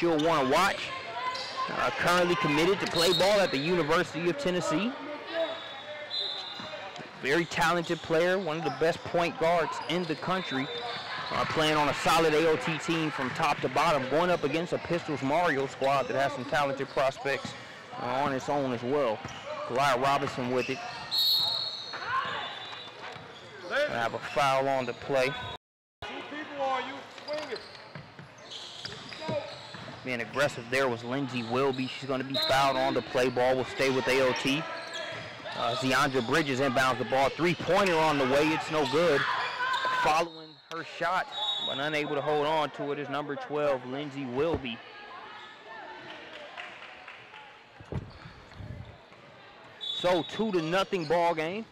you'll want to watch. Currently committed to play ball at the University of Tennessee. Very talented player, one of the best point guards in the country. Playing on a solid AOT team from top to bottom, going up against a Pistols Mario squad that has some talented prospects on its own as well. Goliath Robinson with it. I have a foul on the play. 2 people on you, swing it. Being aggressive there was Lindsay Wilby. She's going to be fouled on the play. Ball will stay with AOT. Ziandra Bridges inbounds the ball. 3-pointer on the way. It's no good. Following her shot, but unable to hold on to it is number 12, Lindsay Wilby. So 2-0 ball game.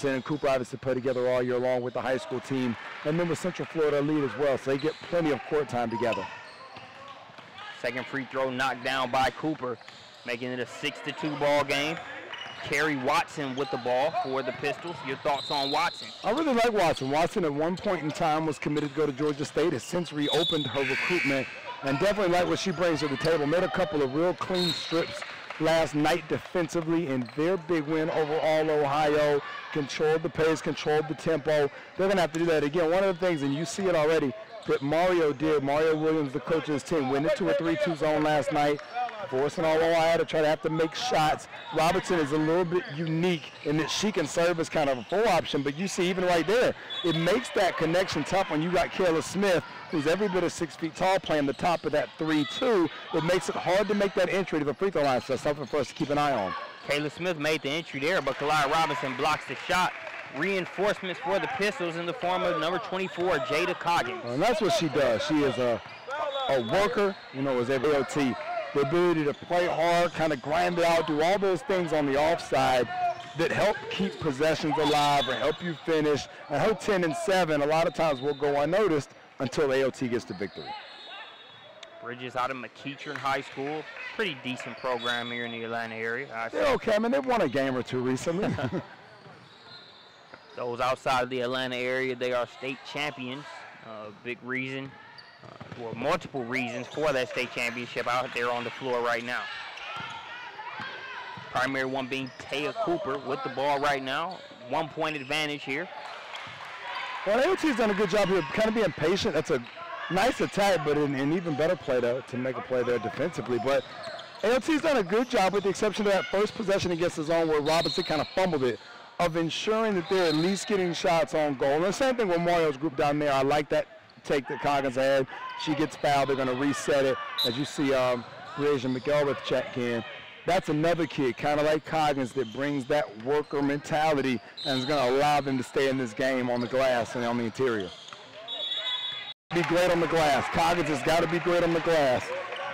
And Cooper obviously put together all year long with the high school team, and then with Central Florida lead as well, so they get plenty of court time together. Second free throw knocked down by Cooper, making it a 6-2 ball game. Kerry Watson with the ball for the Pistols. Your thoughts on Watson? I really like Watson. Watson at one point in time was committed to go to Georgia State, has since reopened her recruitment, and definitely like what she brings to the table. Made a couple of real clean strips last night defensively in their big win over All Ohio. Controlled the pace, controlled the tempo. They're going to have to do that again. One of the things, and you see it already, that Mario did, Mario Williams, the coach of his team, went into a 3-2 zone last night, forcing All Ohio to try to have to make shots. Robinson is a little bit unique in that she can serve as kind of a full option, but you see even right there, it makes that connection tough when you got Kayla Smith, who's every bit of 6 feet tall, playing the top of that 3-2. It makes it hard to make that entry to the free throw line, so that's something for us to keep an eye on. Kayla Smith made the entry there, but Kalai Robinson blocks the shot. Reinforcements for the Pistols in the form of number 24, Jada Coggins. And that's what she does. She is a worker, you know, as AOT. The ability to play hard, kind of grind it out, do all those things on the offside that help keep possessions alive or help you finish. And her 10 and 7 a lot of times will go unnoticed until AOT gets the victory. Bridges out of McEachern High School. Pretty decent program here in the Atlanta area. They're okay. I mean, they've won a game or two recently. Those outside of the Atlanta area, they are state champions. Big reason, or multiple reasons for that state championship out there on the floor right now. Primary one being Taya Cooper with the ball right now. 1-point advantage here. Well, AOT's done a good job here, kind of being patient. That's a nice attack, but an even better play to make a play there defensively. But AOT's done a good job, with the exception of that first possession against the zone where Robinson kind of fumbled it, of ensuring that they're at least getting shots on goal. And the same thing with Mario's group down there. I like that take that Coggins had. She gets fouled. They're going to reset it. As you see Raja McElrath check in. That's another kid, kind of like Coggins, that brings that worker mentality and is going to allow them to stay in this game on the glass and on the interior. Be great on the glass. Coggins has got to be great on the glass.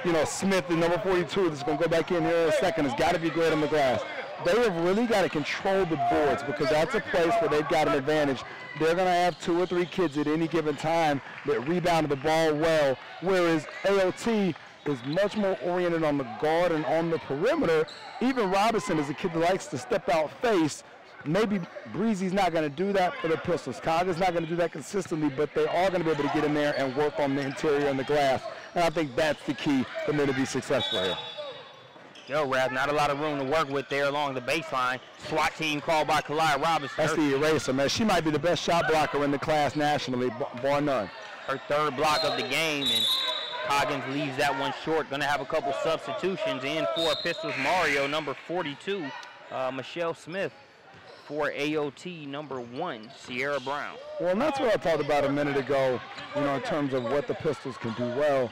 You know, Smith, the number 42, that's going to go back in here in a second, has got to be great on the glass. They have really got to control the boards, because that's a place where they've got an advantage. They're going to have 2 or 3 kids at any given time that rebound the ball well, whereas AOT is much more oriented on the guard and on the perimeter. Even Robinson is a kid that likes to step out face. Maybe Breezy's not going to do that for the Pistols. Coggins not going to do that consistently, but they are going to be able to get in there and work on the interior and the glass. And I think that's the key for them to be successful here. Yo, Raz, not a lot of room to work with there along the baseline. SWAT team called by Kalai Robinson. That's the eraser, man. She might be the best shot blocker in the class nationally, bar none. Her 3rd block of the game, and Coggins leaves that one short. Going to have a couple substitutions in for Pistols Mario, number 42, Michelle Smith. For AOT, number 1, Sierra Brown. Well, and that's what I talked about a minute ago, you know, in terms of what the Pistols can do well.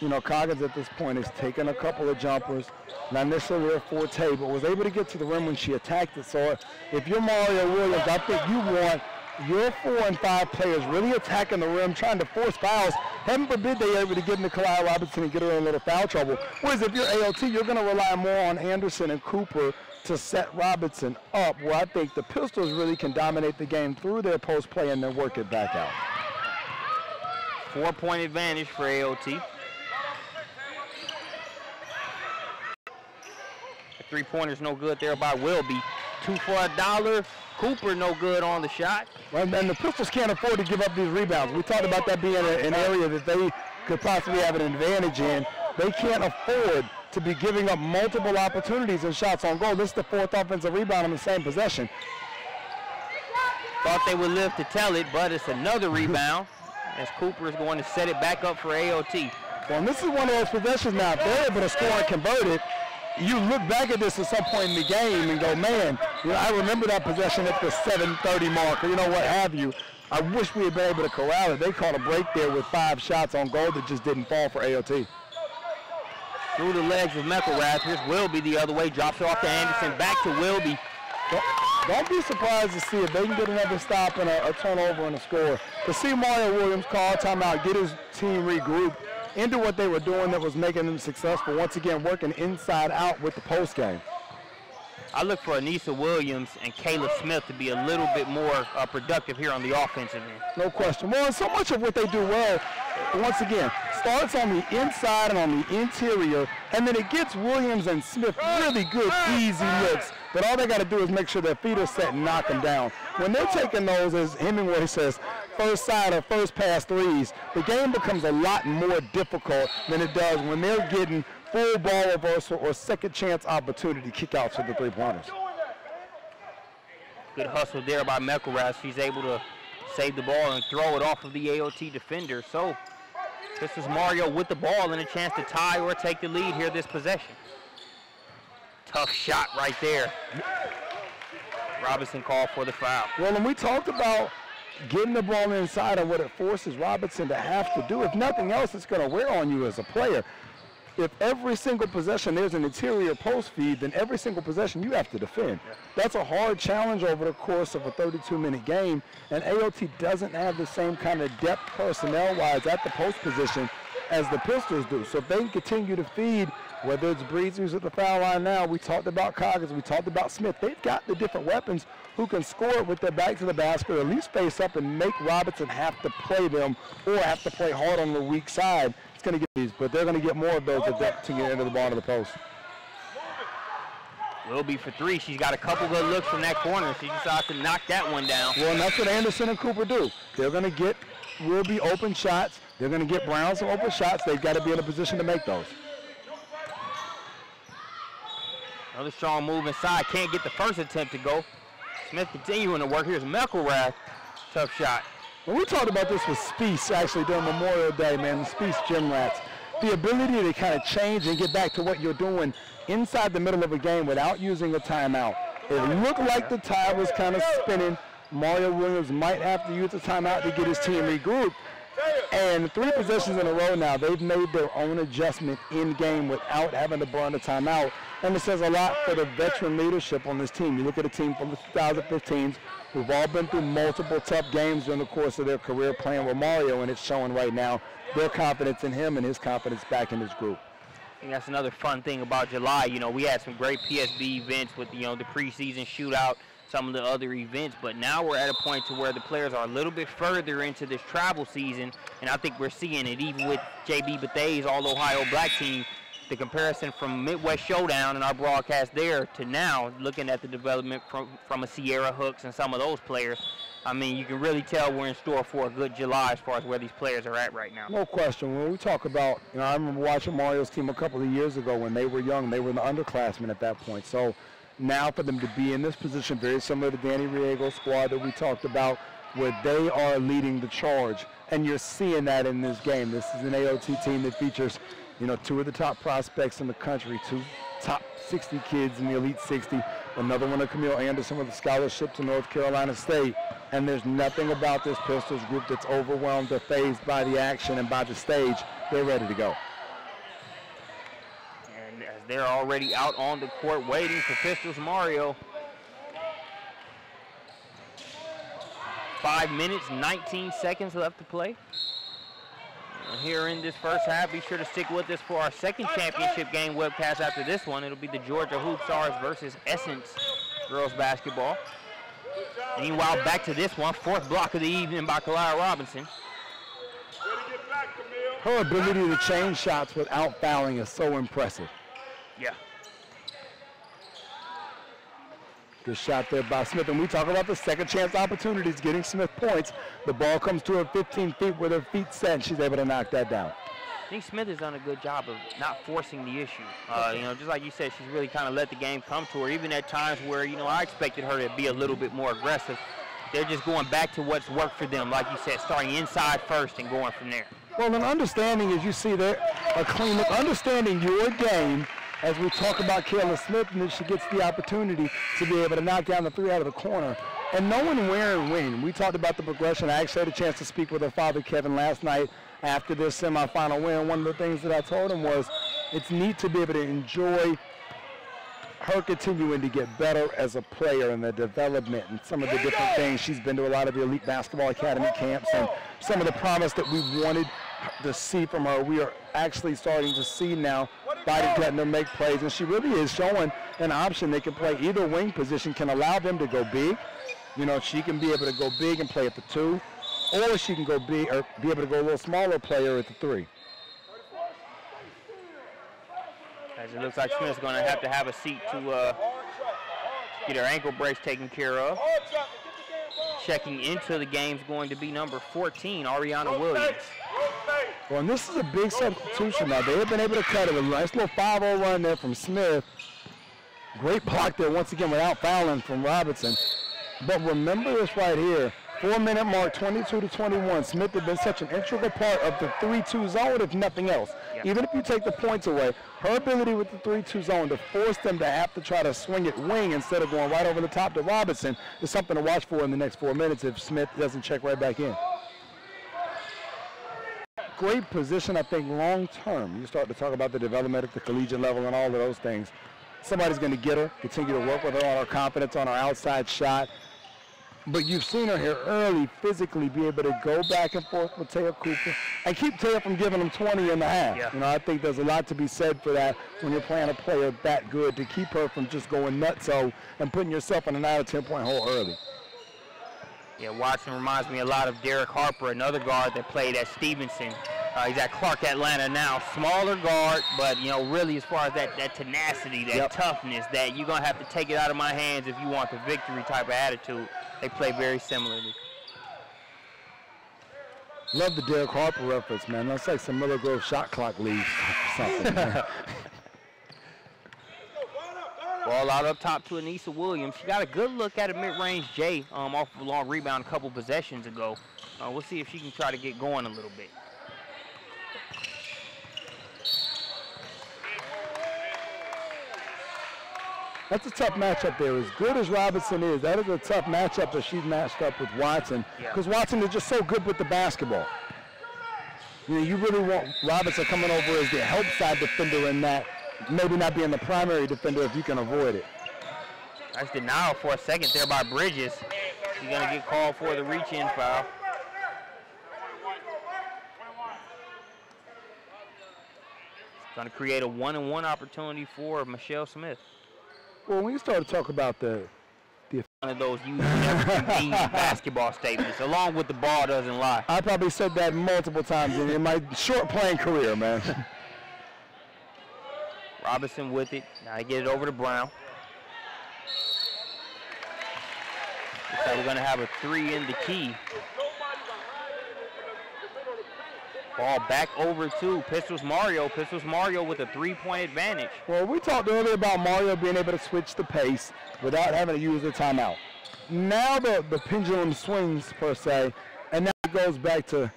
You know, Coggins at this point has taken a couple of jumpers, not necessarily their forte, but was able to get to the rim when she attacked it. So if you're Mario Williams, I think you want your 4 and 5 players really attacking the rim, trying to force fouls. Heaven forbid they're able to get into Kalai Robinson and get her in a little foul trouble. Whereas if you're AOT, you're going to rely more on Anderson and Cooper to set Robinson up, where I think the Pistols really can dominate the game through their post play and then work it back out. 4-point advantage for AOT. The 3-pointer's no good there by Wilby. 2 for $1. Cooper no good on the shot. Well, and the Pistols can't afford to give up these rebounds. We talked about that being an area that they could possibly have an advantage in. They can't afford to be giving up multiple opportunities and shots on goal. This is the 4th offensive rebound on the same possession. Thought they would live to tell it, but it's another rebound as Cooper is going to set it back up for AOT. Well, and this is one of those possessions now. If they're able to score and convert it, you look back at this at some point in the game and go, man, I remember that possession at the 7:30 mark, or what have you. I wish we had been able to corral it. They caught a break there with 5 shots on goal that just didn't fall for AOT. Through the legs of McElrath. Here's Wilby the other way. Drops it off to Anderson. Back to Wilby. Don't be surprised to see if they can get another stop and a turnover and a score. To see Mario Williams call timeout, get his team regrouped into what they were doing that was making them successful. Once again, working inside out with the post game. I look for Anissa Williams and Kayla Smith to be a little bit more productive here on the offensive end. No question. Well, and so much of what they do well, once again, starts on the inside and on the interior, and then it gets Williams and Smith really good, easy looks. But all they got to do is make sure their feet are set and knock them down. When they're taking those, as Hemingway says, first side or first pass threes, the game becomes a lot more difficult than it does when they're getting full ball reversal or second chance opportunity kickouts for the 3-pointers. Good hustle there by McElrath. She's able to save the ball and throw it off of the AOT defender. So this is Mario with the ball and a chance to tie or take the lead here this possession. Tough shot right there. Robinson called for the foul. Well, and we talked about getting the ball inside and what it forces Robinson to have to do. If nothing else, it's going to wear on you as a player. If every single possession there's an interior post feed, then every single possession you have to defend. That's a hard challenge over the course of a 32-minute game, and AOT doesn't have the same kind of depth personnel-wise at the post position as the Pistols do. So if they can continue to feed, whether it's Breezy who's at the foul line now, we talked about Coggins, we talked about Smith, they've got the different weapons who can score it with their back to the basket, or at least face up and make Robinson have to play them or have to play hard on the weak side. It's going to get these, but they're going to get more of those at that to get into the bottom of the post. Will be for 3. She's got a couple good looks from that corner. She decides to knock that one down. Well, and that's what Anderson and Cooper do. They're going to get Will be open shots. They're going to get Brown some open shots. They've got to be in a position to make those. Another strong move inside. Can't get the first attempt to go. Smith continuing to work. Here's McElrath. Tough shot. Well, we talked about this with Spieth actually during Memorial Day, man, the Spieth Gym Rats. The ability to kind of change and get back to what you're doing inside the middle of a game without using a timeout. It looked like the tide was kind of spinning. Mario Williams might have to use a timeout to get his team regrouped. And 3 possessions in a row now, they've made their own adjustment in game without having to burn a timeout. And it says a lot for the veteran leadership on this team. You look at a team from the 2015s who've all been through multiple tough games during the course of their career playing with Mario, and it's showing right now their confidence in him and his confidence back in his group. I think that's another fun thing about July. We had some great PSB events with, the preseason shootout, some of the other events, but now we're at a point to where the players are a little bit further into this travel season, and I think we're seeing it even with JB Bethe's All-Ohio Black team. The comparison from Midwest Showdown and our broadcast there to now, looking at the development from a Sierra Hooks and some of those players, I mean, you can really tell we're in store for a good July as far as where these players are at right now. No question. When we talk about, I remember watching Mario's team a couple of years ago when they were young. They were the underclassmen at that point. So now for them to be in this position, very similar to Danny Riego's squad that we talked about, where they are leading the charge. And you're seeing that in this game. This is an AOT team that features 2 of the top prospects in the country, 2 top 60 kids in the Elite 60, another one of Camille Anderson with a scholarship to North Carolina State. And there's nothing about this Pistols group that's overwhelmed or fazed by the action and by the stage. They're ready to go. And as they're already out on the court waiting for Pistols Mario. 5 minutes, 19 seconds left to play. Here in this first half, be sure to stick with us for our second championship game webcast after this one. It'll be the Georgia Hoop Stars versus Essence girls basketball. Meanwhile, back to this one, 4th block of the evening by Kalia Robinson. Her ability to change shots without fouling is so impressive. Yeah. Good shot there by Smith. And we talk about the second chance opportunities, getting Smith points. The ball comes to her 15 feet with her feet set, and she's able to knock that down. think Smith has done a good job of not forcing the issue. You know, just like you said, she's really kind of let the game come to her, even at times where, you know, I expected her to be a little bit more aggressive. They're just going back to what's worked for them, like you said, starting inside first and going from there. Well, an understanding, as you see there, a clean look, understanding your game as we talk about Kayla Smith, and then she gets the opportunity to be able to knock down the 3 out of the corner. And knowing where and when. We talked about the progression. I actually had a chance to speak with her father, Kevin, last night after this semifinal win. One of the things that I told him was it's neat to be able to enjoy her continuing to get better as a player and the development and some of the different things. She's been to a lot of the Elite Basketball Academy camps, and some of the promise that we wanted to see from her, we are actually starting to see now by letting her make plays. And she really is showing an option. They can play either wing position, can allow them to go big. You know, she can be able to go big and play at the 2, or she can go big or be able to go a little smaller player at the 3. As it looks like Smith's going to have a seat to get her ankle brace taken care of. Checking into the game is going to be number 14, Ariana Williams. Well, and this is a big substitution now. They have been able to cut it. A nice little 5-0 run there from Smith. Great block there once again without fouling from Robinson. But remember this right here. 4-minute mark, 22-21. Smith has been such an integral part of the 3-2 zone, if nothing else. Yep. Even if you take the points away, her ability with the 3-2 zone to force them to have to try to swing it wing instead of going right over the top to Robinson is something to watch for in the next 4 minutes if Smith doesn't check right back in. Great position, I think, long term. You start to talk about the development at the collegiate level and all of those things. Somebody's going to get her, continue to work with her on her confidence, on her outside shot. But you've seen her here early physically be able to go back and forth with Taya Cooper and keep Taya from giving them 20 in the half. Yeah. You know, I think there's a lot to be said for that when you're playing a player that good, to keep her from just going nutso and putting yourself in an out of 10-point hole early. Yeah, Watson reminds me a lot of Derek Harper, another guard that played at Stevenson. He's at Clark Atlanta now. Smaller guard, but, you know, really as far as that tenacity, that toughness, that you're going to have to take it out of my hands if you want the victory type of attitude. They play very similarly. Love the Derek Harper reference, man. That's like some Miller Grove shot clock league or something. Ball out up top to Anissa Williams. She got a good look at a mid-range J off of a long rebound a couple possessions ago. We'll see if she can try to get going a little bit. That's a tough matchup there. As good as Robinson is, that is a tough matchup that she's matched up with Watson, because Watson is just so good with the basketball. You know, you really want Robinson coming over as the help side defender in that, maybe not being the primary defender if you can avoid it. Nice denial for a second there by Bridges. She's going to get called for the reach-in foul. It's going to create a 1-on-1 opportunity for Michelle Smith. Well, when you start to talk about the one of those you never can be basketball statements, along with the ball doesn't lie. I probably said that multiple times in my short playing career, man. Robinson with it. Now they get it over to Brown. Looks like we're going to have a 3 in the key. Ball back over to Pistols Mario. Pistols Mario with a 3-point advantage. Well, we talked earlier about Mario being able to switch the pace without having to use a timeout. Now the pendulum swings, per se, and now it goes back to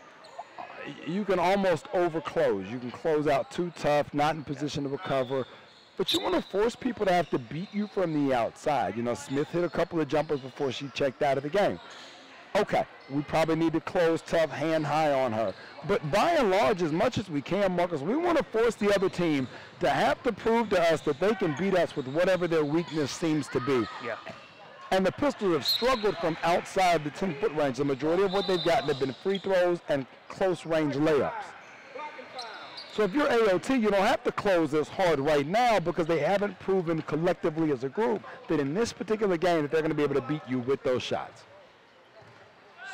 you can almost overclose. You can close out too tough, not in position to recover. But you want to force people to have to beat you from the outside. You know, Smith hit a couple of jumpers before she checked out of the game. Okay, we probably need to close tough, hand high on her. But by and large, as much as we can, Marcus, we want to force the other team to have to prove to us that they can beat us with whatever their weakness seems to be. Yeah. And the Pistols have struggled from outside the 10-foot range. The majority of what they've gotten have been free throws and close-range layups. So if you're AOT, you don't have to close as hard right now because they haven't proven collectively as a group that in this particular game that they're going to be able to beat you with those shots.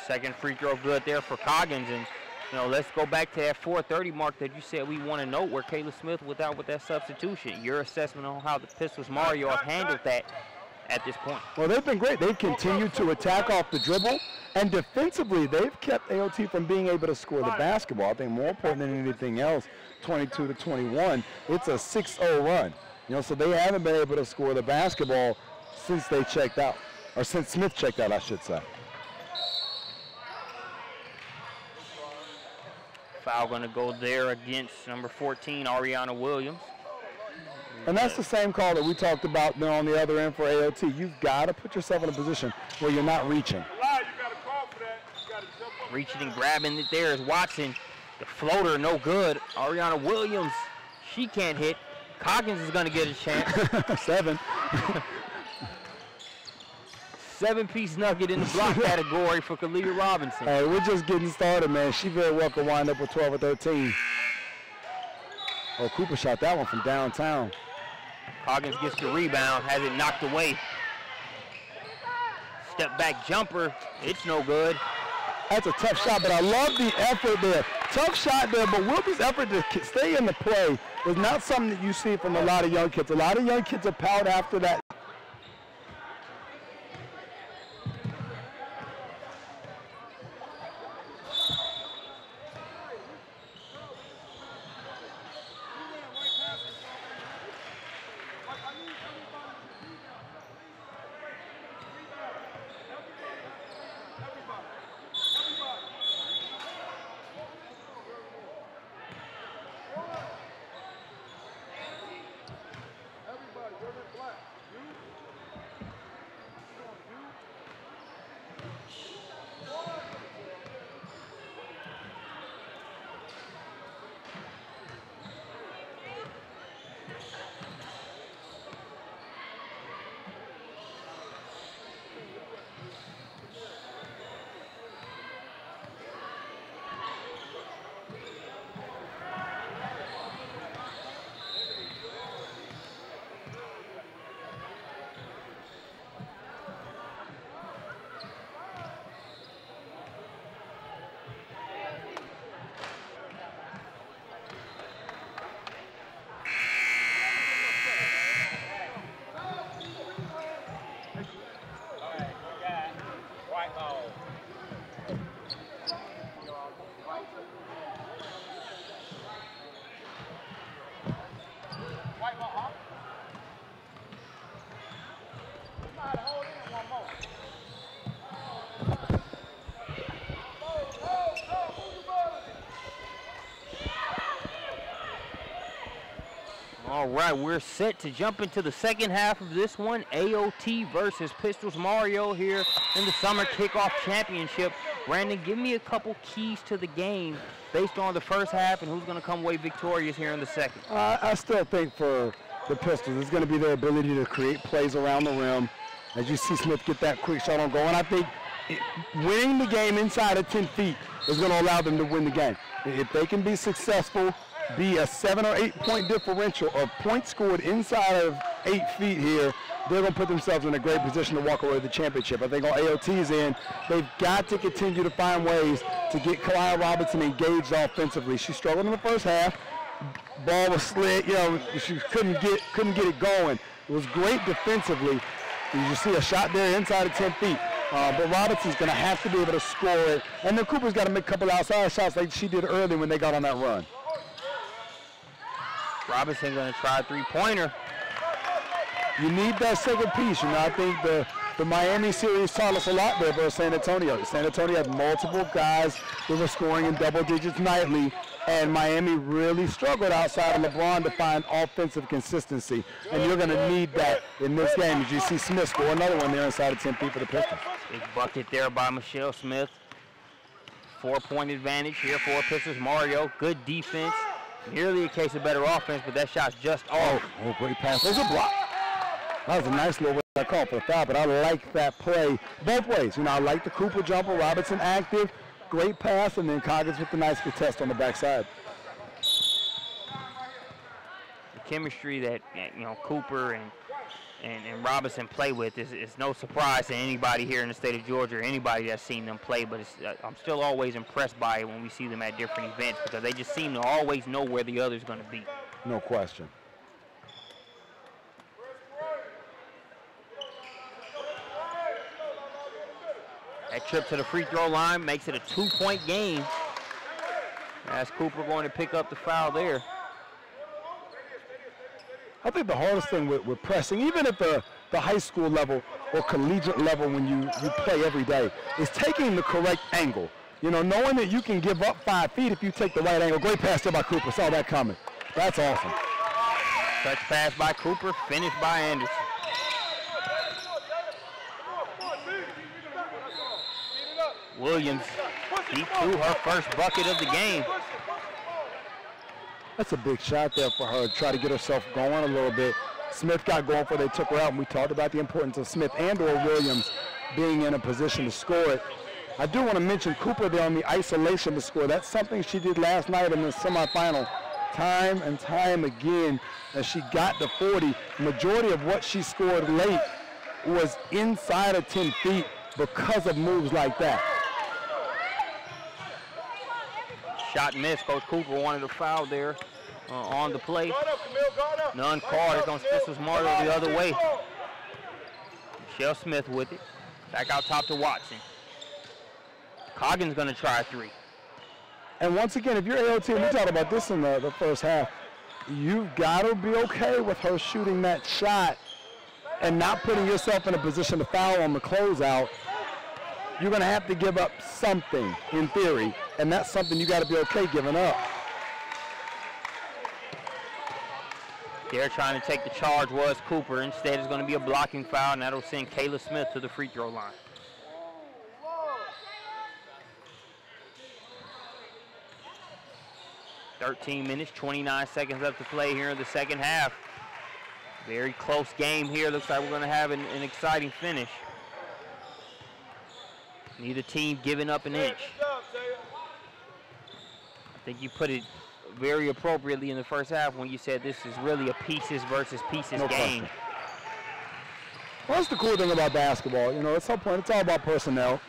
Second free throw good there for Coggins. And, you know, let's go back to that 4:30 mark that you said we want to know where Kayla Smith was out with that substitution. Your assessment on how the Pistols Mario have handled that at this point. Well, they've been great. They've continued to attack off the dribble, and defensively, they've kept AOT from being able to score the basketball. I think more important than anything else, 22-21, it's a 6-0 run. You know, so they haven't been able to score the basketball since they checked out, or since Smith checked out, I should say. Foul going to go there against number 14, Ariana Williams. And that's the same call that we talked about there on the other end for AOT. You've got to put yourself in a position where you're not reaching. Reaching and grabbing it there is Watson. The floater, no good. Ariana Williams, she can't hit. Coggins is going to get a chance. 7. 7-piece nugget in the block category for Kalia Robinson. Hey, we're just getting started, man. She very well could wind up with 12 or 13. Oh, Cooper shot that one from downtown. Coggins gets the rebound, has it knocked away. Step back jumper, it's no good. That's a tough shot, but I love the effort there. Tough shot there, but Wilkie's effort to stay in the play is not something that you see from a lot of young kids. A lot of young kids are pout after that. All right, we're set to jump into the second half of this one. AOT versus Pistols Mario here in the Summer Kickoff Championship. Brandon, give me a couple keys to the game based on the first half and who's going to come away victorious here in the second. I still think for the Pistols, it's going to be their ability to create plays around the rim. As you see Smith get that quick shot on goal, and I think winning the game inside of 10 feet is going to allow them to win the game. If they can be successful, be a 7 or 8 point differential of points scored inside of 8 feet here, they're going to put themselves in a great position to walk away with the championship. I think on AOT's end, they've got to continue to find ways to get Kalia Robinson engaged offensively. She struggled in the first half. Ball was slid, you know, she couldn't get it going. It was great defensively. You see a shot there inside of 10 feet. But Robinson's going to have to be able to score it. And then Cooper's got to make a couple outside shots like she did early when they got on that run. Robinson going to try a three-pointer. You need that second piece. You know, I think the Miami series taught us a lot there versus San Antonio. San Antonio had multiple guys that were scoring in double digits nightly, and Miami really struggled outside of LeBron to find offensive consistency. And you're going to need that in this game as you see Smith score another one there inside of 10 feet for the Pistons. Big bucket there by Michelle Smith. 4-point advantage here for Pistons. Mario, good defense. Nearly a case of better offense, but that shot's just off. Oh, great pass. There's a block. That was a nice little call for the foul, but I like that play both ways. You know, I like the Cooper jumper, Robinson active, great pass, and then Coggins with the nice contest on the backside. The chemistry that, you know, Cooper and Robinson play with is no surprise to anybody here in the state of Georgia or anybody that's seen them play, but I'm still always impressed by it when we see them at different events because they just seem to always know where the other's going to be. No question. That trip to the free throw line makes it a 2-point game. As Cooper going to pick up the foul there. I think the hardest thing with pressing, even at the high school level or collegiate level when you play every day, is taking the correct angle. You know, knowing that you can give up 5 feet if you take the right angle. Great pass there by Cooper. Saw that coming. That's awesome. Touch pass by Cooper, finished by Anderson. Williams deep through her first bucket of the game. That's a big shot there for her. Try to get herself going a little bit. Smith got going before they took her out, and we talked about the importance of Smith and or Williams being in a position to score it. I do want to mention Cooper there on the isolation to score. That's something she did last night in the semifinal. Time and time again as she got to 40. Majority of what she scored late was inside of 10 feet because of moves like that. Shot missed. Coach Cooper wanted a foul there on the play. None called. It's on Spencer Marlowe the other way. Michelle Smith with it. Back out top to Watson. Coggins going to try a 3. And once again, if you're AOT, and we talked about this in the first half, you've got to be okay with her shooting that shot and not putting yourself in a position to foul on the closeout. You're going to have to give up something, in theory, and that's something you got to be okay giving up. They're trying to take the charge was Cooper. Instead, it's going to be a blocking foul, and that'll send Kayla Smith to the free throw line. (13 minutes, 29 seconds left to play here in the second half. Very close game here. Looks like we're going to have an exciting finish. Neither team giving up an inch. I think you put it very appropriately in the first half when you said this is really a pieces versus pieces game. Well, that's the cool thing about basketball. You know, at some point, it's all about personnel.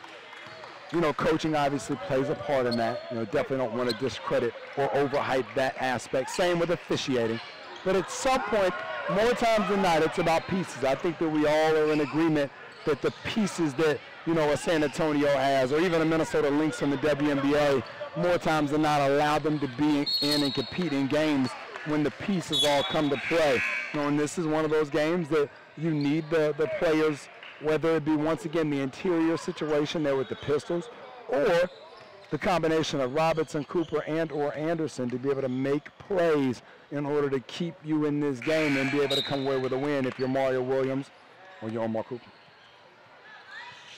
You know, coaching obviously plays a part in that. You know, definitely don't want to discredit or overhype that aspect. Same with officiating. But at some point, more times than not, it's about pieces. I think that we all are in agreement that the pieces that, you know, a San Antonio has, or even a Minnesota Lynx in the WNBA, more times than not allow them to be in and compete in games when the pieces all come to play. You know, and this is one of those games that you need the players, whether it be, once again, the interior situation there with the Pistols, or the combination of Robinson, Cooper, and or Anderson to be able to make plays in order to keep you in this game and be able to come away with a win if you're Mario Williams or you're Omar Cooper.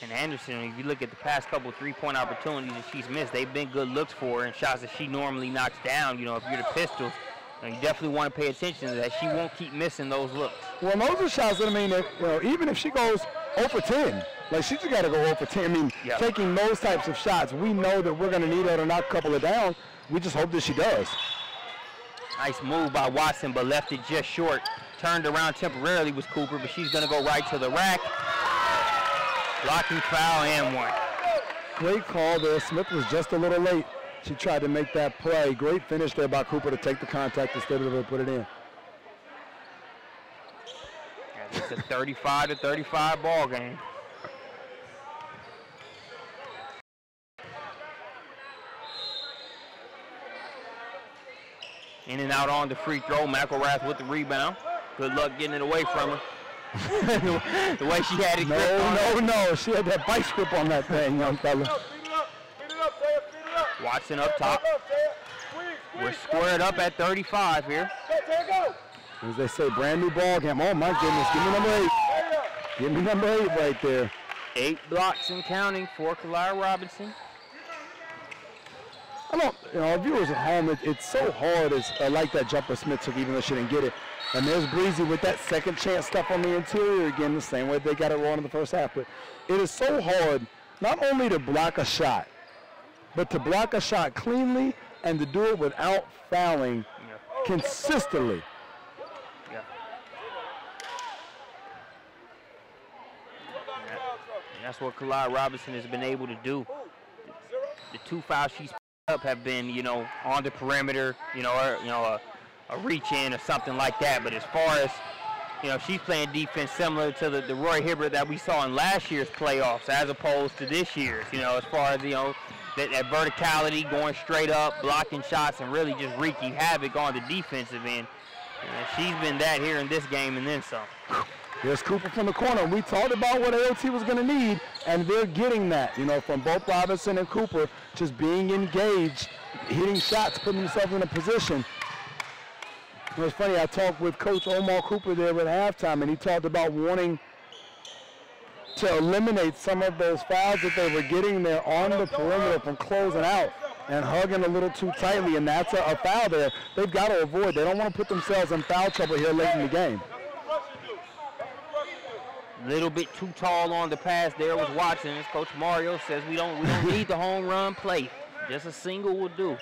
And Anderson, if you look at the past couple three-point opportunities that she's missed, they've been good looks for her and shots that she normally knocks down. You know, if you're the Pistols, you definitely want to pay attention to that. She won't keep missing those looks. Well, those are shots that, I mean, that, you know, even if she goes 0 for 10, like, she just got to go 0 for 10. I mean, taking those types of shots, we know that we're going to need her to knock a couple of down. We just hope that she does. Nice move by Watson, but left it just short. Turned around temporarily was Cooper, but she's going to go right to the rack. Blocking foul and 1. Great call there. Smith was just a little late. She tried to make that play. Great finish there by Cooper to take the contact instead of to put it in. It's a 35-35 ball game. In and out on the free throw. McElrath with the rebound. Good luck getting it away from her. The way she had it grip No. She had that vice grip on that thing, young fella. Watson up top. We're squared up at 35 here. As they say, brand new ball game. Oh, my goodness. Give me number 8. Give me number 8 right there. 8 blocks and counting for Kalia Robinson. I don't, you know, viewers at home, it's so hard. I like that jumper Smith took, even though she didn't get it. And there's Breezy with that second chance stuff on the interior again, the same way they got it wrong in the first half. But it is so hard not only to block a shot, but to block a shot cleanly and to do it without fouling consistently. Yeah. And that's what Kalia Robinson has been able to do. The 2 fouls she's picked up have been, you know, on the perimeter, a reach in or something like that. But as far as, you know, she's playing defense similar to the Roy Hibbert that we saw in last year's playoffs as opposed to this year's, you know, as far as, you know, that verticality, going straight up, blocking shots, and really just wreaking havoc on the defensive end. She's been that here in this game and then some. Here's Cooper from the corner. We talked about what AOT was going to need, and they're getting that, you know, from both Robinson and Cooper, just being engaged, hitting shots, putting themselves in a position. It was funny, I talked with Coach Omar Cooper there at halftime, and he talked about wanting to eliminate some of those fouls that they were getting there on the perimeter from closing out and hugging a little too tightly, and that's a foul there they've got to avoid. They don't want to put themselves in foul trouble here late in the game. Little bit too tall on the pass there was Watson. As Coach Mario says, we don't need the home run play. Just a single will do.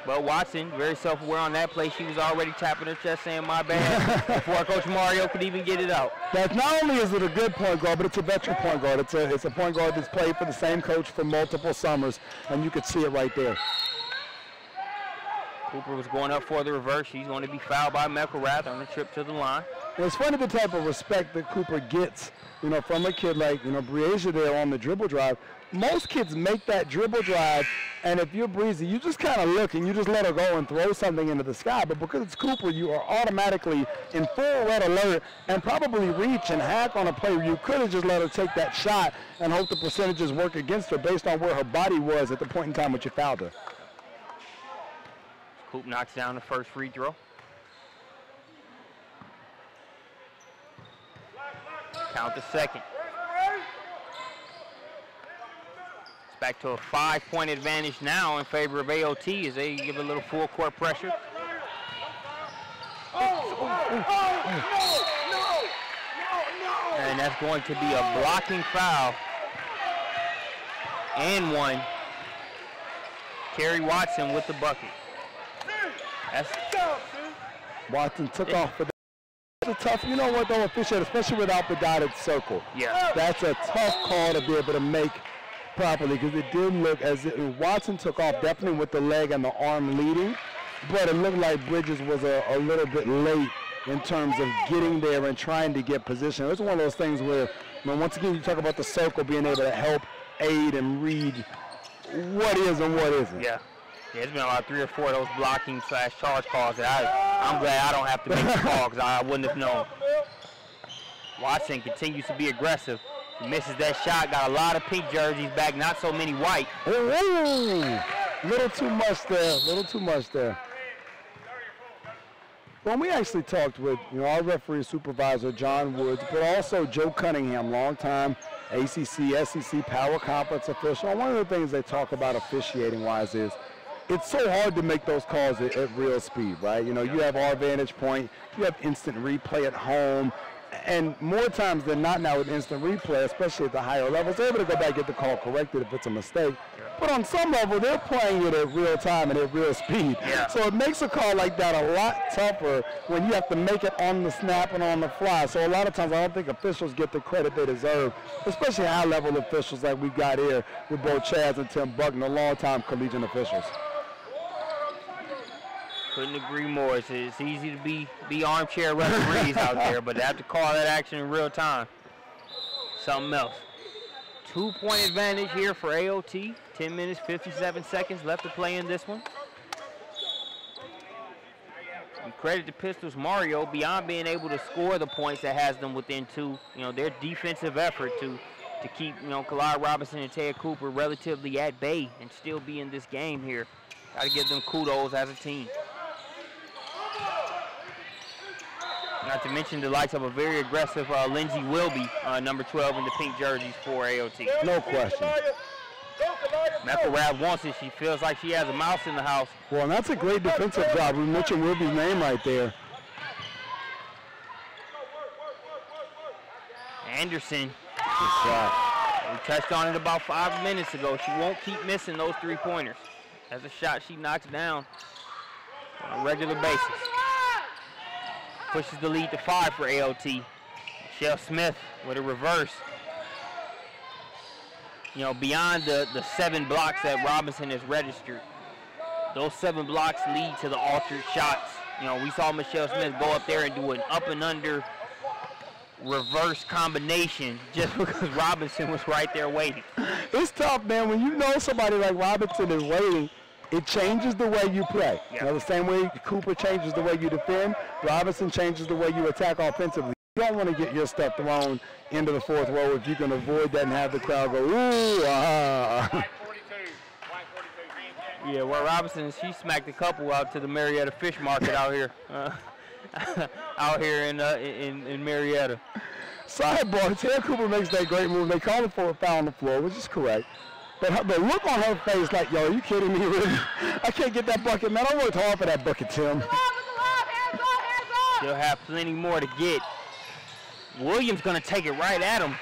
But Watson, very self-aware on that play. She was already tapping her chest saying, my bad, before Coach Mario could even get it out. That not only is it a good point guard, but it's a veteran point guard. It's a point guard that's played for the same coach for multiple summers, and you could see it right there. Cooper was going up for the reverse. She's going to be fouled by McElrath on the trip to the line. It's funny the type of respect that Cooper gets, you know, from a kid like, you know, Breasia there on the dribble drive. Most kids make that dribble drive, and if you're Breezy, you just kind of look and you just let her go and throw something into the sky. But because it's Cooper, you are automatically in full red alert and probably reach and hack on a play where you could have just let her take that shot and hope the percentages work against her based on where her body was at the point in time when you fouled her. Coop knocks down the first free throw. Count the second. It's back to a 5-point advantage now in favor of AOT as they give a little full court pressure. And that's going to be a blocking foul. And one. Kerry Watson with the bucket. That's Watson took off for that. That's a tough, you know what though, officiate, especially without the dotted circle. Yeah. That's a tough call to be able to make properly because it did look as if Watson took off definitely with the leg and the arm leading, but it looked like Bridges was a little bit late in terms of getting there and trying to get position. It's one of those things where, you know, once again, you talk about the circle being able to help, aid, and read what is and what isn't. Yeah. Yeah, it's been about 3 or 4 of those blocking / charge calls that I'm glad I don't have to make the call because I wouldn't have known. Watson continues to be aggressive. He misses that shot, got a lot of pink jerseys back, not so many white. Ooh, little too much there, little too much there. Well, we actually talked with, you know, our referee supervisor, John Woods, but also Joe Cunningham, longtime ACC, SEC Power Conference official. And one of the things they talk about officiating-wise is it's so hard to make those calls at real speed, right? You know, you have our vantage point, you have instant replay at home, and more times than not now with instant replay, especially at the higher levels, they're able to go back and get the call corrected if it's a mistake. But on some level, they're playing it at real time and at real speed. Yeah. So it makes a call like that a lot tougher when you have to make it on the snap and on the fly. So a lot of times I don't think officials get the credit they deserve, especially high-level officials like we've got here with both Chaz and Tim Buckner, long-time collegiate officials. Couldn't agree more. It's easy to be armchair referees out there, but they have to call that action in real time. Something else. 2-point advantage here for AOT. 10 minutes, 57 seconds left to play in this one. And credit to Pistols Mario, beyond being able to score the points that has them within 2, you know, their defensive effort to keep, you know, Kalai Robinson and Taya Cooper relatively at bay and still be in this game here. Got to give them kudos as a team. Not to mention the likes of a very aggressive Lindsey Wilby, number 12 in the pink jerseys for AOT. No question. McElrath wants it. She feels like she has a mouse in the house. Well, and that's a great defensive job. We mentioned Wilby's name right there. Anderson. Good shot. We touched on it about 5 minutes ago. She won't keep missing those 3-pointers. That's a shot she knocks down on a regular basis. Pushes the lead to 5 for AOT. Michelle Smith with a reverse. You know, beyond the 7 blocks that Robinson has registered, those 7 blocks lead to the altered shots You know, we saw Michelle Smith go up there and do an up and under reverse combination just because Robinson was right there waiting. It's tough, man. When you know somebody like Robinson is waiting, it changes the way you play. Yeah. You know, the same way Cooper changes the way you defend, Robinson changes the way you attack offensively. You don't want to get your stuff thrown into the fourth row if you can avoid that and have the crowd go, ooh, ah. Yeah, well, Robinson, she smacked a couple out to the Marietta Fish Market out here. Out here in Marietta. Sidebar, Tara Cooper makes that great move. They call it for a foul on the floor, which is correct. But the look on her face like, yo, are you kidding me? Really? I can't get that bucket, man. I worked hard for that bucket, Tim. She'll have plenty more to get. Williams going to take it right at him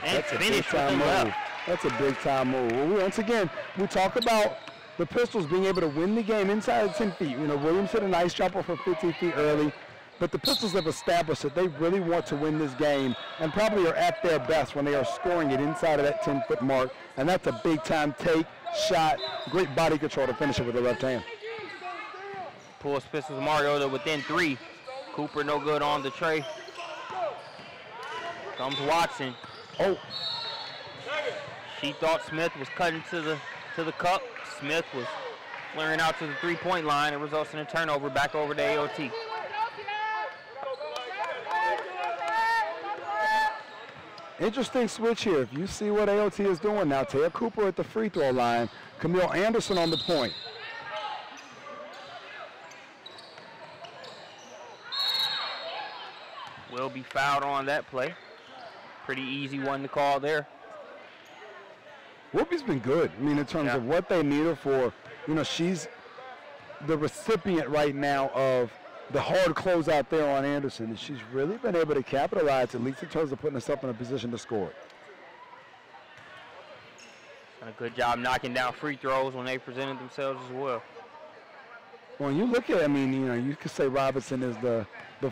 and That's finish a big-time with move. That's a big-time move. Well, once again, we talk about the Pistols being able to win the game inside of 10 feet. You know, Williams hit a nice jumper from 15 feet early. But the Pistols have established that they really want to win this game and probably are at their best when they are scoring it inside of that 10-foot mark. And that's a big-time take, shot, great body control to finish it with the left hand. Pulls Pistols Mariota within 3. Cooper no good on the tray. Comes Watson. Oh. She thought Smith was cutting to the cup. Smith was flaring out to the three-point line. It results in a turnover back over to AOT. Interesting switch here. If you see what AOT is doing now, Taya Cooper at the free throw line, Camille Anderson on the point. Will be fouled on that play. Pretty easy one to call there. Whoopi's been good. I mean, in terms of what they need her for. You know, she's the recipient right now of the hard close out there on Anderson, and she's really been able to capitalize, at least in terms of putting herself in a position to score it. Done a good job knocking down free throws when they presented themselves as well. When you look at, I mean, you know, you could say Robinson is the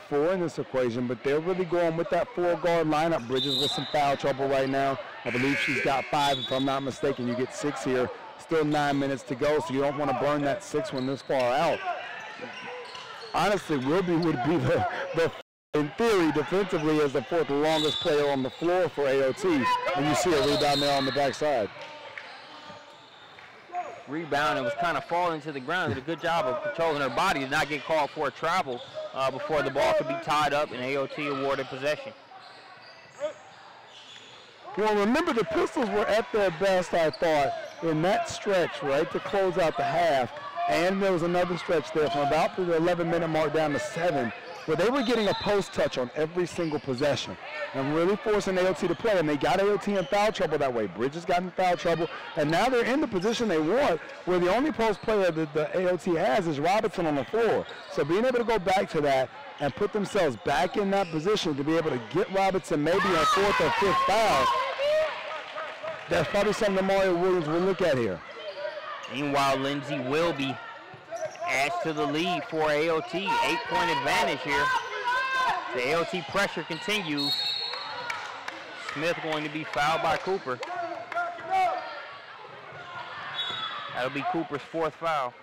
4 in this equation, but they're really going with that 4-guard lineup. Bridges with some foul trouble right now. I believe she's got 5, if I'm not mistaken. You get 6 here. Still 9 minutes to go, so you don't want to burn that 6th one this far out. Honestly, Wilby would be the in theory, defensively, as the 4th longest player on the floor for AOT, and you see a rebound there on the backside. Rebound and was kind of falling to the ground. Did a good job of controlling her body, did not get called for a travel before the ball could be tied up and AOT awarded possession. Well, remember the Pistols were at their best, I thought, in that stretch, right, to close out the half. And there was another stretch there from about the 11-minute mark down to 7, where they were getting a post touch on every single possession and really forcing AOT to play. And they got AOT in foul trouble that way. Bridges got in foul trouble. And now they're in the position they want, where the only post player that the AOT has is Robinson on the floor. So being able to go back to that and put themselves back in that position to be able to get Robinson maybe a 4th or 5th foul, that's probably something that Mario Williams will look at here. Meanwhile, Lindsay Wilby adds to the lead for AOT. 8-point advantage here. The AOT pressure continues. Smith going to be fouled by Cooper. That'll be Cooper's 4th foul.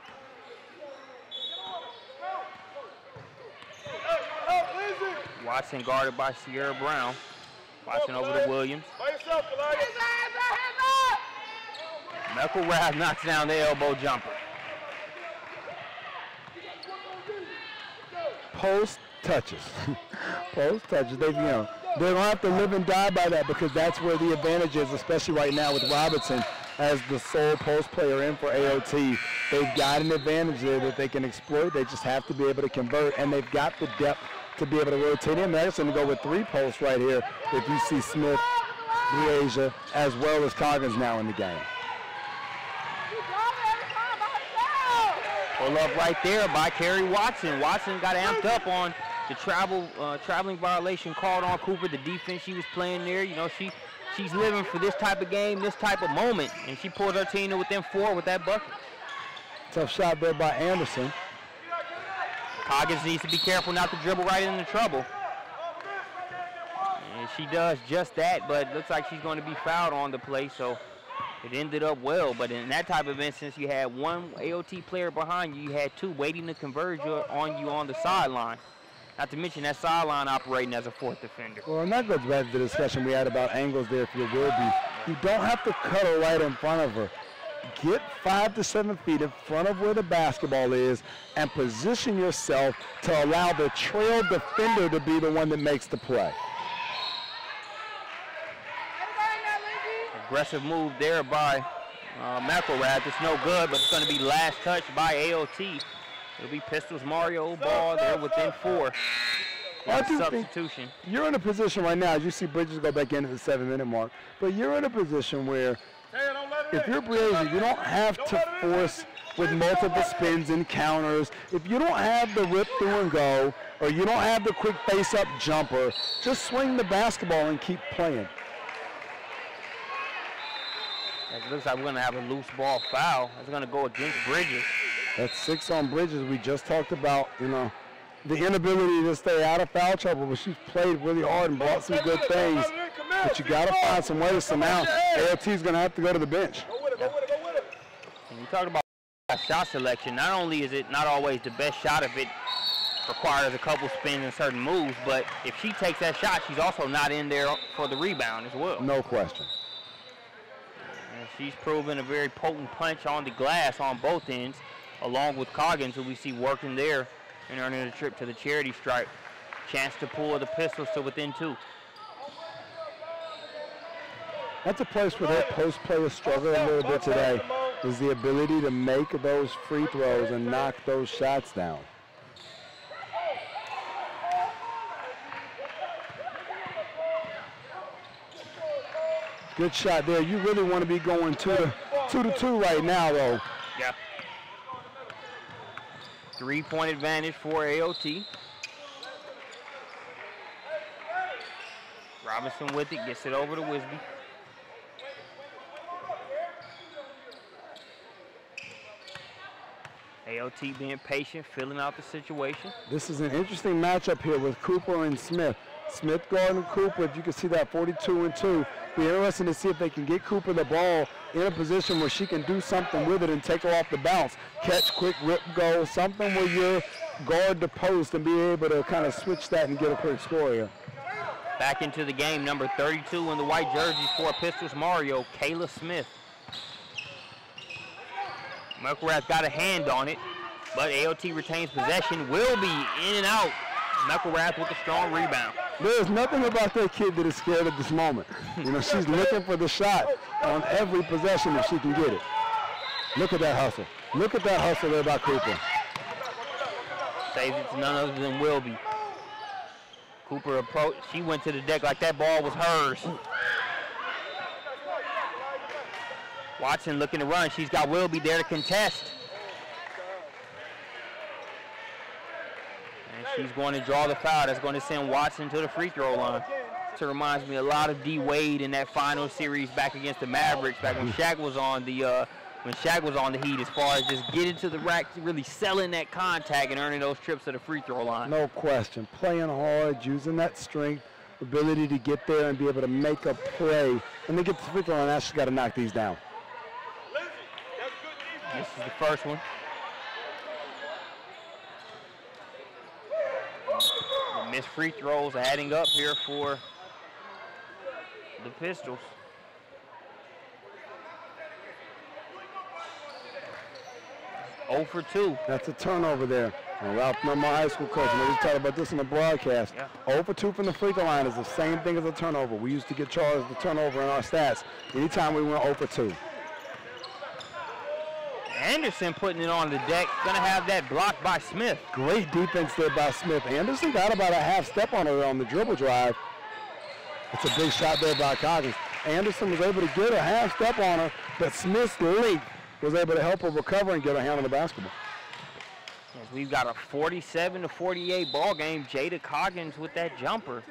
Watson guarded by Sierra Brown. Watson over to Williams. McElrath knocks down the elbow jumper. Post touches. Post touches. They, you know, they're gonna have to live and die by that, because that's where the advantage is, especially right now with Robinson as the sole post player in for AOT. They've got an advantage there that they can exploit. They just have to be able to convert, and they've got the depth to be able to rotate in. They're going to go with 3 posts right here if you see Smith, Breasia, as well as Coggins now in the game. Pull up right there by Kerry Watson. Watson got amped up on the traveling violation called on Cooper, the defense she was playing there. You know, she's living for this type of game, this type of moment, and she pulled her team to within 4 with that bucket. Tough shot there by Anderson. Coggins needs to be careful not to dribble right into trouble. And she does just that, but it looks like she's going to be fouled on the play, so It ended up well, but in that type of instance, you had one AOT player behind you. You had two waiting to converge on you on the sideline. Not to mention that sideline operating as a fourth defender. Well, and that goes back to the discussion we had about angles there if you will be. You don't have to cut her right in front of her. Get 5 to 7 feet in front of where the basketball is and position yourself to allow the trail defender to be the one that makes the play. Aggressive move there by McElrath. It's no good, but it's going to be last touch by AOT. It'll be Pistols Mario ball there within 4. I do substitution. Think you're in a position right now, as you see Bridges go back into the 7-minute mark, but you're in a position where if you're Brazy, you don't have to force with multiple spins and counters. If you don't have the rip through and go, or you don't have the quick face-up jumper, just swing the basketball and keep playing. It looks like we're going to have a loose ball foul. It's going to go against Bridges. That's 6 on Bridges. We just talked about, you know, the inability to stay out of foul trouble, but she's played really hard and brought some good things. But you got to find some ways. So now AOT's going to have to go to the bench. Yeah. And you talked about shot selection. Not only is it not always the best shot if it requires a couple spins and certain moves, but if she takes that shot, she's also not in there for the rebound as well. No question. And she's proven a very potent punch on the glass on both ends, along with Coggins, who we see working there and earning a trip to the charity stripe. Chance to pull the Pistols to within 2. That's a place where their post players struggle a little bit today, is the ability to make those free throws and knock those shots down. Good shot there. You really want to be going 2 to 2 right now, though. Yeah. 3-point advantage for AOT. Robinson with it, gets it over to Wisby. AOT being patient, filling out the situation. This is an interesting matchup here with Cooper and Smith. Smith guarding Cooper, if you can see that 42-2. Be interesting to see if they can get Cooper the ball in a position where she can do something with it and take her off the bounce. Catch, quick rip, go, something where you guard the post and be able to kind of switch that and get a quick score here. Back into the game, number 32 in the white jersey for Pistols Mario, Kayla Smith. McElrath got a hand on it, but AOT retains possession. Will be in and out. McElrath with a strong rebound. There's nothing about that kid that is scared at this moment. You know, she's looking for the shot on every possession if she can get it. Look at that hustle. Look at that hustle there by Cooper. Saves it to none other than Wilby. Cooper approached. She went to the deck like that ball was hers. Watson looking to run. She's got Wilby there to contest. And she's going to draw the foul. That's going to send Watson to the free throw line. It reminds me a lot of D. Wade in that final series back against the Mavericks, back when Shaq was on the Heat, as far as just getting to the rack, really selling that contact and earning those trips to the free throw line. No question. Playing hard, using that strength, ability to get there and be able to make a play. And they get to the free throw line, now she's got to knock these down. This is the first one. The missed free throws adding up here for the Pistols. Oh for 2. That's a turnover there. And Ralph, my high school coach, and we talked about this in the broadcast. Yeah. 0 for 2 from the free throw line is the same thing as a turnover. We used to get charged the turnover in our stats anytime we went 0 for 2. Anderson putting it on the deck. Going to have that blocked by Smith. Great defense there by Smith. Anderson got about a half step on her on the dribble drive. It's a big shot there by Coggins. Anderson was able to get a half step on her, but Smith's length was able to help her recover and get her hand on the basketball. As we've got a 47-48 ball game. Jada Coggins with that jumper.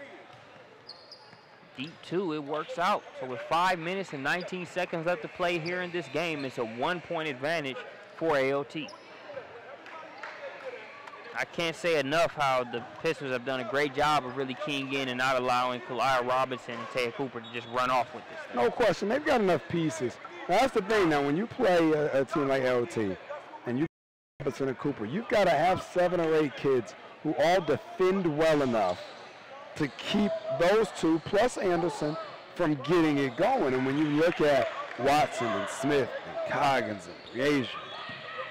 Deep 2, it works out. So with 5 minutes and 19 seconds left to play here in this game, it's a 1-point advantage for AOT. I can't say enough how the Pistols have done a great job of really keying in and not allowing Kalia Robinson and Taya Cooper to just run off with this thing. No question. They've got enough pieces. That's the thing. Now, when you play a team like AOT and you Robertson and Cooper, you've got to have 7 or 8 kids who all defend well enough to keep those two, plus Anderson, from getting it going. And when you look at Watson and Smith and Coggins and Briasia,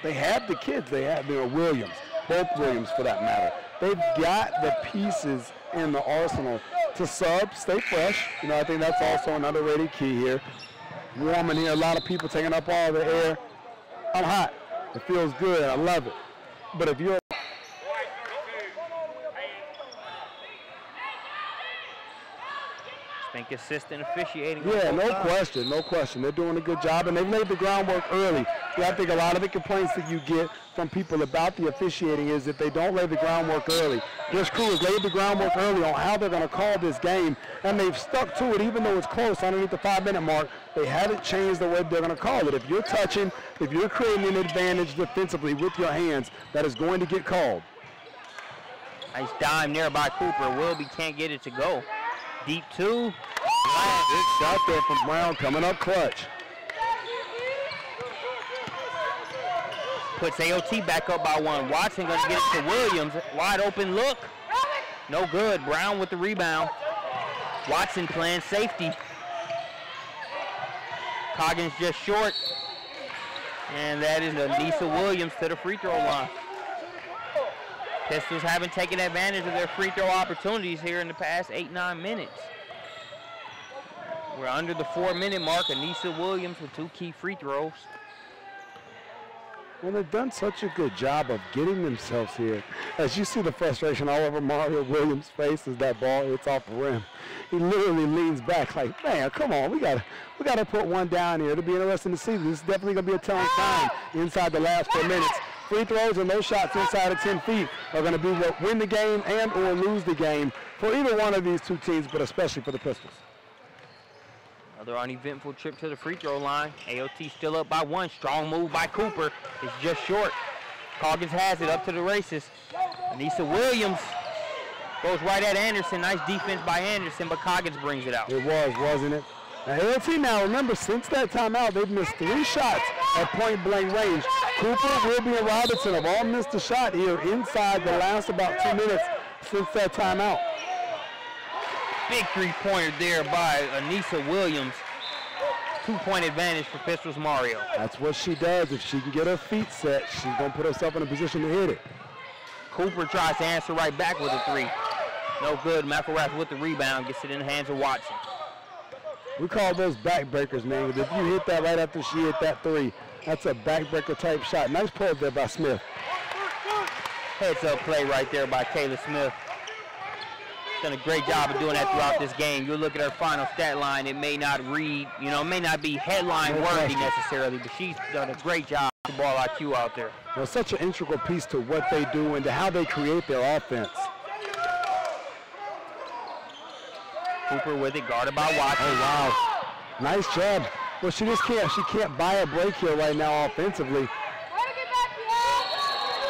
they have the kids. They have Williams, both Williams for that matter. They've got the pieces in the arsenal to sub, stay fresh. You know, I think that's also an underrated key here. Warm in here, a lot of people taking up all the air. I'm hot. It feels good. I love it. But if you're consistent officiating. Yeah, no question, no question. They're doing a good job, and they've laid the groundwork early. Yeah, I think a lot of the complaints that you get from people about the officiating is that they don't lay the groundwork early. This crew has laid the groundwork early on how they're going to call this game, and they've stuck to it even though it's close underneath the 5-minute mark. They haven't changed the way they're going to call it. If you're touching, if you're creating an advantage defensively with your hands, that is going to get called. Nice dime there by Cooper. Wilby can't get it to go. Deep 2. Good shot there from Brown, coming up clutch. Puts AOT back up by 1. Watson going to get it to Williams. Wide open look. No good. Brown with the rebound. Watson playing safety. Coggins just short. And that is Anissa Williams to the free throw line. Pistols haven't taken advantage of their free throw opportunities here in the past 8-9 minutes. We're under the 4-minute mark. Anissa Williams with 2 key free throws. Well, they've done such a good job of getting themselves here. As you see the frustration all over Mario Williams' face as that ball hits off the rim. He literally leans back like, man, come on, we gotta put one down here. It'll be interesting to see. This is definitely gonna be a telling sign inside the last 4 minutes. Free throws and those shots inside of 10 feet are going to be what win the game and or lose the game for either one of these two teams, but especially for the Pistols. Another uneventful trip to the free throw line. AOT still up by 1. Strong move by Cooper. It's just short. Coggins has it up to the races. Anissa Williams goes right at Anderson. Nice defense by Anderson, but Coggins brings it out. It was, wasn't it? Now, AOT now, remember, since that timeout, they've missed 3 shots at point-blank range. Cooper, Wilby, and Robinson have all missed a shot here inside the last about 2 minutes since that timeout. Big three-pointer there by Anissa Williams. 2-point advantage for Pistols Mario. That's what she does. If she can get her feet set, she's going to put herself in a position to hit it. Cooper tries to answer right back with a 3. No good. McElrath with the rebound. Gets it in the hands of Watson. We call those backbreakers, man. If you hit that right after she hit that 3, that's a backbreaker type shot. Nice pull there by Smith. Heads up play right there by Kayla Smith. Done a great job of doing that throughout this game. You look at her final stat line, it may not read, you know, it may not be headline worthy necessarily, but she's done a great job with the ball IQ out there. Well, such an integral piece to what they do and to how they create their offense. Cooper with it, guarded by Watson. Oh, wow. Nice job. Well, she can't buy a break here right now offensively.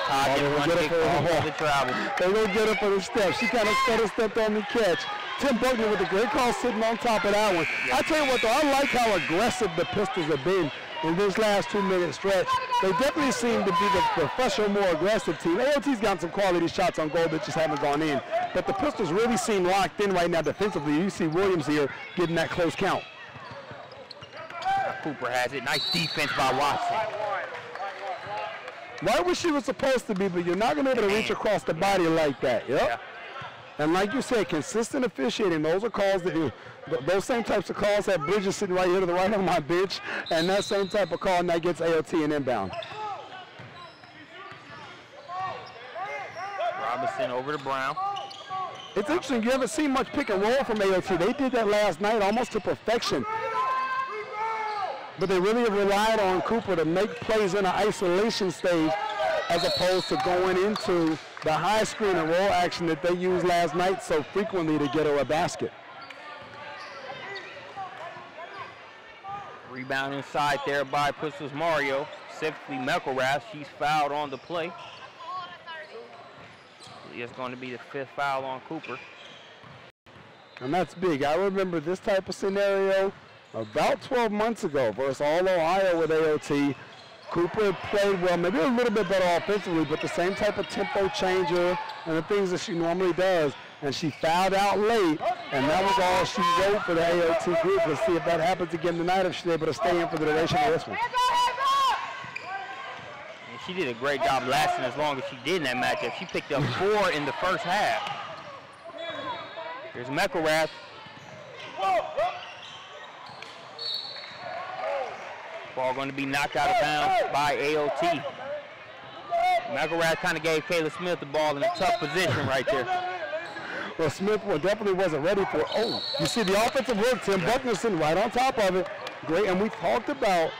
They're going to get her for the step. She kind of stepped on the catch. Tim Buckner with a great call sitting on top of that one. I tell you what, though, I like how aggressive the Pistols have been in this last 2-minute stretch. They definitely seem to be the fresher, more aggressive team. AOT's got some quality shots on goal that just haven't gone in. But the Pistols really seem locked in right now defensively. You see Williams here getting that close count. Cooper has it. Nice defense by Watson. Right where she was supposed to be, but you're not going to be able to reach across the body like that. Yep. Yeah. And like you said, consistent officiating. Those are calls that those same types of calls have Bridges sitting right here to the right on my bench, and that same type of call now gets AOT and inbound. Robinson over to Brown. It's interesting. You haven't seen much pick and roll from AOT. They did that last night almost to perfection. But they really have relied on Cooper to make plays in an isolation stage as opposed to going into the high screen and roll action that they used last night so frequently to get her a basket. Rebound inside there by Pistols Mario. Specifically McElrath. She's fouled on the play. It's going to be the 5th foul on Cooper. And that's big. I remember this type of scenario about 12 months ago versus All Ohio with AOT. Cooper played well, maybe a little bit better offensively, but the same type of tempo changer and the things that she normally does. And she fouled out late, and that was all she wrote for the AOT group. Let's see if that happens again tonight, if she's able to stay in for the duration of this one. And she did a great job lasting as long as she did in that matchup. She picked up 4 in the first half. Here's McElrath. Ball going to be knocked out of bounds by AOT. McElrath kind of gave Kayla Smith the ball in a tough position right there. Well, Smith definitely wasn't ready for it. Oh, you see the offensive hook, Tim Bucknerson right on top of it. Great, and we talked about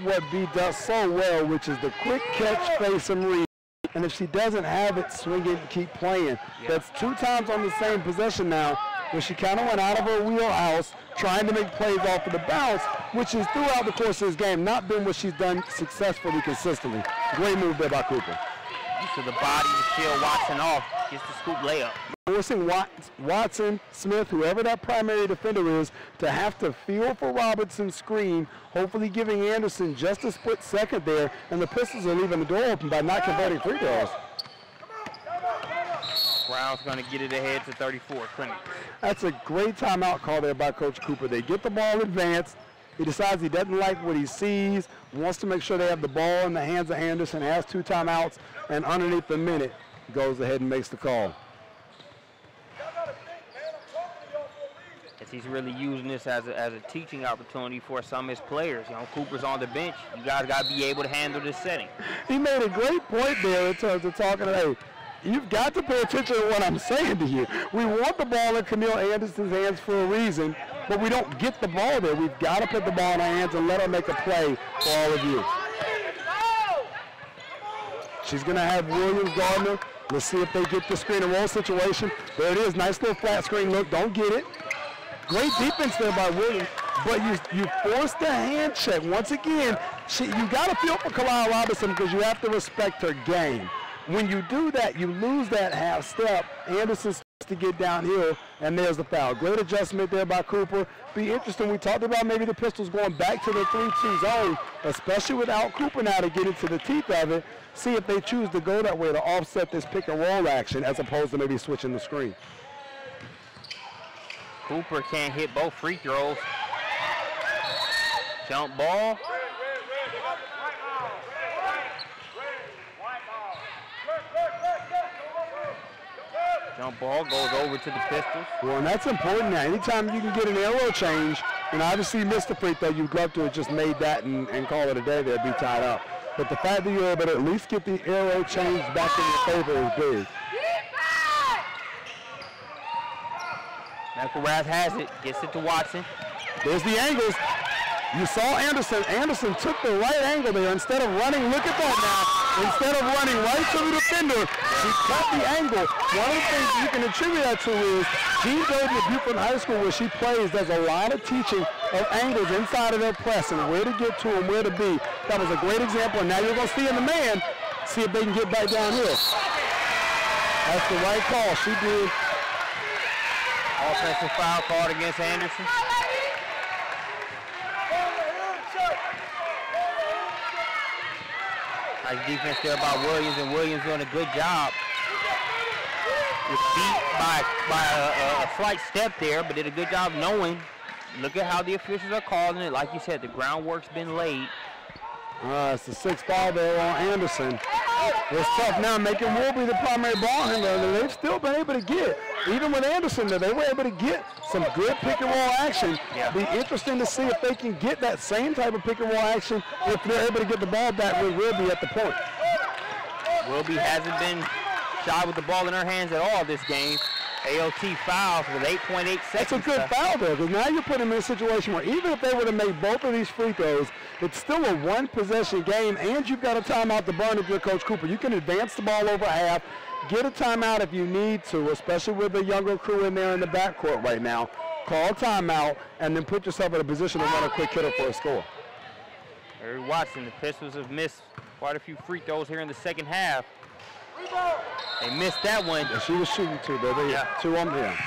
what B does so well, which is the quick catch, face, and read. And if she doesn't have it, swing it and keep playing. Yeah. That's 2 times on the same possession now, where she kind of went out of her wheelhouse, trying to make plays off of the bounce, which is throughout the course of this game not been what she's done successfully, consistently. Great move there by Cooper. So the body to shield Watson off, gets the scoop layup. Forcing Watson, Smith, whoever that primary defender is, to have to feel for Robertson's screen, hopefully giving Anderson just a split second there, and the Pistols are leaving the door open by not converting free throws. Brown's going to get it ahead to 34, Clemens. That's a great timeout call there by Coach Cooper. They get the ball advanced. He decides he doesn't like what he sees, wants to make sure they have the ball in the hands of Anderson, has 2 timeouts, and underneath the minute, goes ahead and makes the call. He's really using this as a teaching opportunity for some of his players. You know, Cooper's on the bench. You guys got to be able to handle this setting. He made a great point there in terms of talking to, hey, you've got to pay attention to what I'm saying to you. We want the ball in Camille Anderson's hands for a reason, but we don't get the ball there. We've got to put the ball in our hands and let her make a play for all of you. She's going to have Williams Gardner. Let's see if they get the screen and roll situation. There it is. Nice little flat screen look. Don't get it. Great defense there by Williams, but you forced the hand check. Once again, you got to feel for Kalila Robinson because you have to respect her game. When you do that, you lose that half step. Anderson starts to get downhill, and there's the foul. Great adjustment there by Cooper. Be interesting. We talked about maybe the Pistols going back to the 3-2 zone, especially without Cooper now to get into the teeth of it. See if they choose to go that way to offset this pick and roll action as opposed to maybe switching the screen. Cooper can't hit both free throws. Jump ball. Jump ball goes over to the Pistols. Well, and that's important now. Anytime you can get an arrow change, and obviously you missed the free throw, you'd love to have just made that and call it a day there, be tied up. But the fact that you're able to at least get the arrow change back in your favor is big. McElrath has it, gets it to Watson. There's the angles. You saw Anderson. Anderson took the right angle there. Instead of running, look at that now. Instead of running right to the defender, she cut the angle. One of the things you can attribute that to is Jean Doden at Buford High School, where she plays, does a lot of teaching of angles inside of their press and where to get to and where to be. That was a great example. And now you're going to see in the man, see if they can get back downhill. That's the right call. She did. Offensive foul called against Anderson. Nice defense there by Williams, and Williams doing a good job. Was beat by a slight step there, but did a good job knowing. Look at how the officials are calling it. Like you said, the groundwork's been laid. It's the 6th foul there on Anderson. It's tough now, making Will be the primary ball handler, and they've still been able to get, even with Anderson, they were able to get some good pick and roll action. Yeah. Be interesting to see if they can get that same type of pick and roll action if they're able to get the ball back with Wilby at the point. Wilby hasn't been shy with the ball in her hands at all this game. AOT fouls with 8.8 seconds. That's a good foul there, because now you're putting them in a situation where even if they were to make both of these free throws, it's still a one-possession game, and you've got a timeout to burn if you're Coach Cooper. You can advance the ball over half, get a timeout if you need to, especially with the younger crew in there in the backcourt right now. Call timeout, and then put yourself in a position to run a quick hitter for a score. Harry Watson, the Pistols have missed quite a few free throws here in the second half. They missed that one. Yeah, she was shooting 2, baby. Yeah. 2 on here.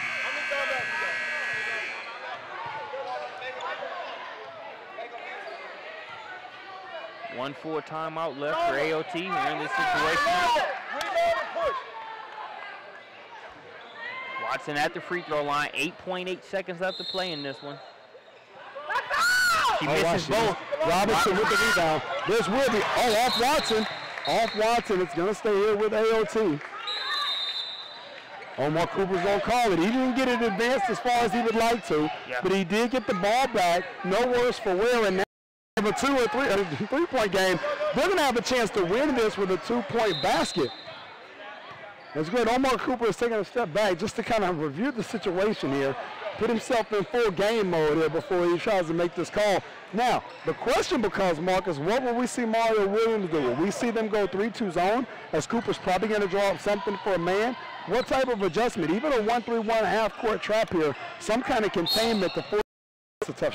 One full timeout left for AOT here in this situation. Rebound and push. Watson at the free throw line. 8.8 seconds left to play in this one. She misses both. Robinson with the rebound. This will be, off Watson. Off Watson. It's going to stay here with AOT. Omar Cooper's going to call it. He didn't get it advanced as far as he would like to, but he did get the ball back. No worse for wear. And now they have a 2 or 3-point game. They're going to have a chance to win this with a 2-point basket. That's good. Omar Cooper is taking a step back just to kind of review the situation here, put himself in full game mode here before he tries to make this call. Now, the question becomes, Marcus, what will we see Mario Williams do? Will we see them go 3-2 zone, as Cooper's probably going to draw up something for a man? What type of adjustment? Even a 1-3-1 half-court trap here, some kind of containment to force a tough